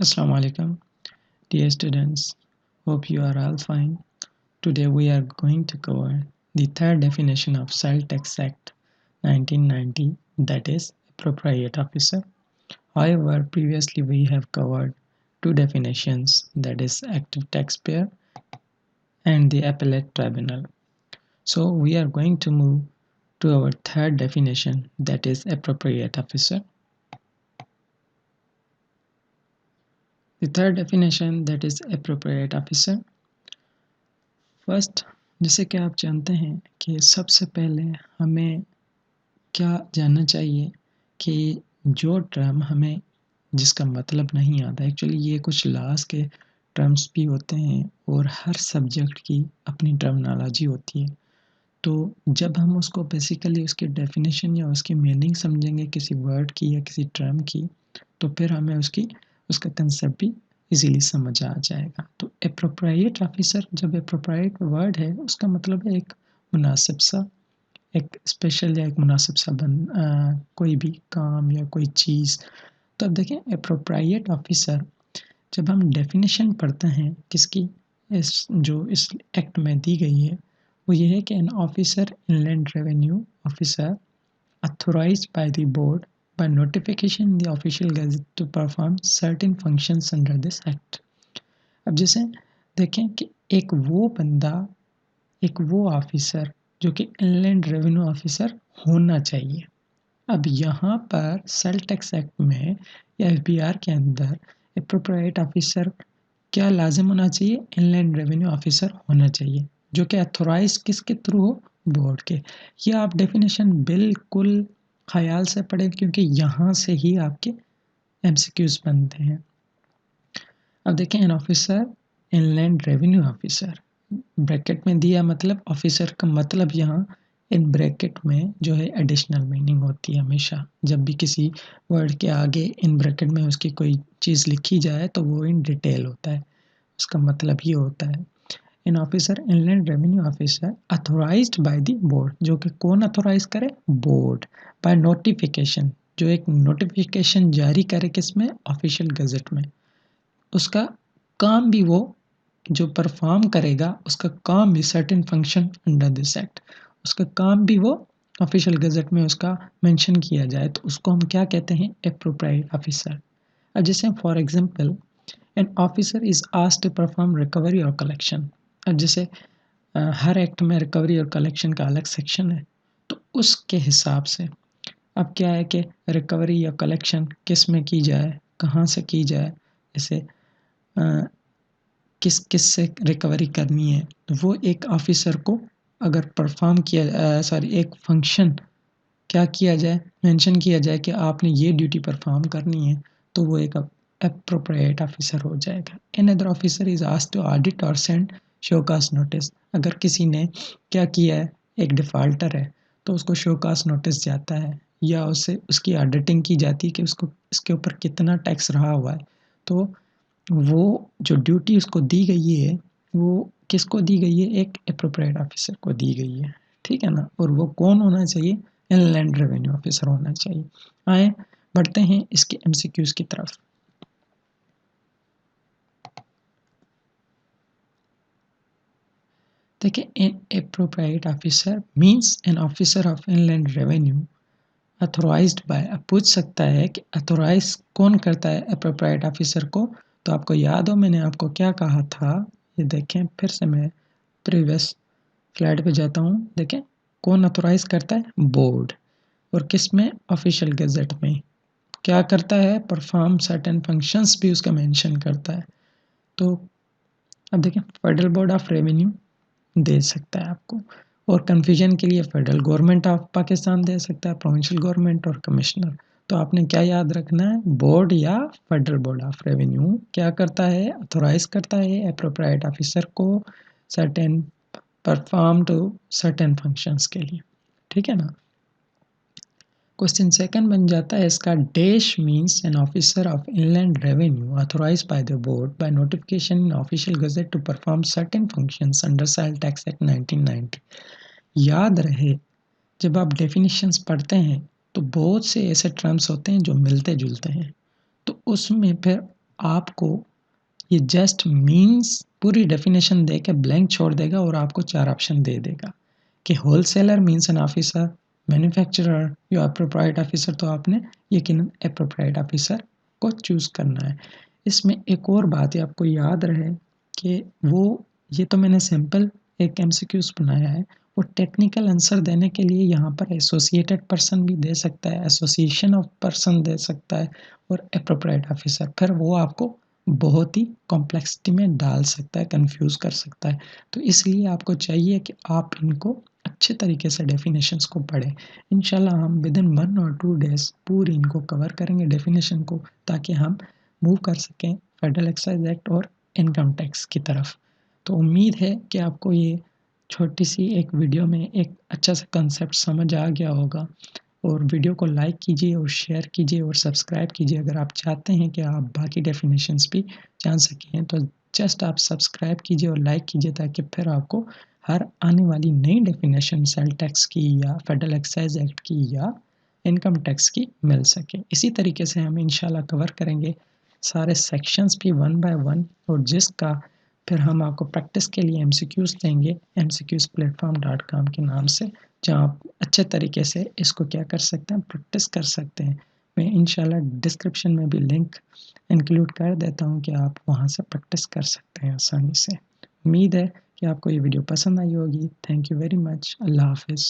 Assalamu alaikum, dear students. Hope you are all fine. Today we are going to cover the third definition of Cell Tax Act 1990, that is appropriate officer. However, previously we have covered two definitions, that is active taxpayer and the appellate tribunal. So we are going to move to our third definition, that is appropriate officer. The third definition, that is appropriate officer. First, जैसे कि आप जानते हैं कि सबसे पहले हमें क्या जानना चाहिए कि जो टर्म हमें जिसका मतलब नहीं आता, एक्चुअली ये कुछ लॉज के टर्म्स भी होते हैं और हर सब्जेक्ट की अपनी टर्मिनोलॉजी होती है। तो जब हम उसको बेसिकली उसकी डेफिनेशन या उसकी मीनिंग समझेंगे किसी वर्ड की या किसी टर्म की, तो फिर हमें उसका कंसेप्ट भी इजीली समझ आ जाएगा। तो एप्रोप्रिएट ऑफिसर, जब एप्रोप्रिएट वर्ड है उसका मतलब है एक मुनासिब सा, एक स्पेशल या एक मुनासिब सा कोई भी काम या कोई चीज़। तो अब देखें एप्रोप्रिएट ऑफिसर, जब हम डेफिनेशन पढ़ते हैं किसकी, इस एक्ट में दी गई है, वो ये है कि an officer inland revenue officer authorized by the board by notification in the official gazette to perform certain functions under this act। अब जैसे देखें कि एक वो बंदा, एक वो ऑफिसर जो कि इनलैंड रेवेन्यू ऑफिसर होना चाहिए। अब यहाँ पर सेल टैक्स एक्ट में या एफबीआर के अंदर एप्रोप्रिएट ऑफिसर क्या लाजिम होना चाहिए, इनलैंड रेवेन्यू ऑफिसर होना चाहिए, जो कि अथोराइज किसके थ्रू हो, बोर्ड के। ये आप डेफिनेशन बिल्कुल ख्याल से पढ़ें क्योंकि यहाँ से ही आपके एमसीक्यूज बनते हैं। अब देखें an officer inland revenue officer, bracket में दिया मतलब ऑफिसर का मतलब यहाँ इन ब्रैकेट में जो है एडिशनल मीनिंग होती है। हमेशा जब भी किसी वर्ड के आगे इन ब्रैकेट में उसकी कोई चीज़ लिखी जाए तो वो इन डिटेल होता है, उसका मतलब ये होता है। In officer inland revenue officer authorised by the board, जो कि कौन अथोराइज करे, बोर्ड। बाय नोटिफिकेशन, जो एक नोटिफिकेशन जारी करे किसमें, ऑफिशियल गजट में। उसका काम भी वो जो परफॉर्म करेगा, उसका काम भी certain function under this act, उसका काम भी वो ऑफिशियल गजट में उसका मेंशन किया जाए तो उसको हम क्या कहते हैं, एप्रोप्रिएट ऑफिसर। अब जैसे for example an officer is asked to perform recovery और कलेक्शन। अब जैसे हर एक्ट में रिकवरी और कलेक्शन का अलग सेक्शन है, तो उसके हिसाब से अब क्या है कि रिकवरी या कलेक्शन किस में की जाए, कहाँ से की जाए, जैसे किस किस से रिकवरी करनी है, तो वो एक ऑफिसर को अगर परफॉर्म किया एक फंक्शन क्या किया जाए, मेंशन किया जाए कि आपने ये ड्यूटी परफॉर्म करनी है, तो वो एक एप्रोप्रिएट ऑफिसर हो जाएगा। Another officer is asked to audit और सेंड शो काज नोटिस। अगर किसी ने क्या किया है, एक डिफ़ॉल्टर है, तो उसको शो काज नोटिस जाता है या उससे उसकी ऑडिटिंग की जाती है कि उसको इसके ऊपर कितना टैक्स रहा हुआ है। तो वो जो ड्यूटी उसको दी गई है वो किसको दी गई है, एक एप्रोप्रिएट ऑफिसर को दी गई है, ठीक है ना। और वो कौन होना चाहिए, इनलैंड रेवेन्यू ऑफिसर होना चाहिए। आए बढ़ते हैं इसके एमसीक्यूज की तरफ। देखिए an appropriate officer means an officer of inland revenue authorised by. अब पूछ सकता है कि अथोराइज कौन करता है एप्रोप्रिएट ऑफिसर को, तो आपको याद हो मैंने आपको क्या कहा था, ये देखें फिर से मैं प्रीवियस स्लाइड पे जाता हूँ। देखें कौन अथोराइज करता है, बोर्ड। और किस में, ऑफिशियल गजट में। क्या करता है, परफॉर्म सर्टेन फंक्शंस भी उसका मेंशन करता है। तो अब देखें फेडरल बोर्ड ऑफ रेवेन्यू दे सकता है आपको, और कन्फ्यूजन के लिए फेडरल गवर्नमेंट ऑफ पाकिस्तान दे सकता है, प्रोविंशियल गवर्नमेंट और कमिश्नर। तो आपने क्या याद रखना है, बोर्ड या फेडरल बोर्ड ऑफ रेवेन्यू क्या करता है, अथोराइज करता है एप्रोप्रिएट ऑफिसर को certain perform to certain functions के लिए, ठीक है ना। क्वेश्चन सेकंड बन जाता है इसका, dash means an officer of inland revenue authorised by the board by notification in official gazette to perform certain functions under sale tax act 1990। याद रहे जब आप डेफिनेशंस पढ़ते हैं तो बहुत से ऐसे टर्म्स होते हैं जो मिलते जुलते हैं, तो उसमें फिर आपको ये जस्ट मीन्स पूरी डेफिनेशन दे के ब्लैंक छोड़ देगा और आपको 4 ऑप्शन दे देगा कि wholesaler means an officer, manufacturer या एप्रोप्राइट ऑफिसर, तो आपने यकीनन एप्रोप्राइट ऑफिसर को चूज़ करना है। इसमें एक और बात है आपको याद रहे कि ये तो मैंने सिंपल एक एमसीक्यूज़ बनाया है, वो टेक्निकल आंसर देने के लिए यहाँ पर एसोसिएटेड पर्सन भी दे सकता है, एसोसिएशन ऑफ पर्सन दे सकता है और एप्रोप्राइट ऑफिसर, फिर वो आपको बहुत ही कॉम्प्लेक्सिटी में डाल सकता है, कंफ्यूज कर सकता है। तो इसलिए आपको चाहिए कि आप इनको अच्छे तरीके से डेफिनेशंस को पढ़ें। इंशाल्लाह हम विदिन 1 और 2 डेज़ पूरी इनको कवर करेंगे डेफिनेशन को, ताकि हम मूव कर सकें फेडरल एक्साइज एक्ट और इनकम टैक्स की तरफ। तो उम्मीद है कि आपको ये छोटी सी एक वीडियो में एक अच्छा सा कंसेप्ट समझ आ गया होगा, और वीडियो को लाइक कीजिए और शेयर कीजिए और सब्सक्राइब कीजिए। अगर आप चाहते हैं कि आप बाकी डेफिनेशंस भी जान सकें तो जस्ट आप सब्सक्राइब कीजिए और लाइक कीजिए, ताकि फिर आपको हर आने वाली नई डेफिनेशन सेल टैक्स की या फेडरल एक्साइज एक्ट की या इनकम टैक्स की मिल सके। इसी तरीके से हम इंशाल्लाह कवर करेंगे सारे सेक्शंस भी वन बाय वन, और जिसका फिर हम आपको प्रैक्टिस के लिए एमसीक्यूज़ देंगे mcqsplatform.com के नाम से, जहाँ आप अच्छे तरीके से इसको क्या कर सकते हैं, प्रैक्टिस कर सकते हैं। मैं इंशाल्लाह डिस्क्रिप्शन में भी लिंक इंक्लूड कर देता हूँ कि आप वहाँ से प्रैक्टिस कर सकते हैं आसानी से। उम्मीद है कि आपको ये वीडियो पसंद आई होगी। Thank you very much. अल्लाह हाफ़िज़।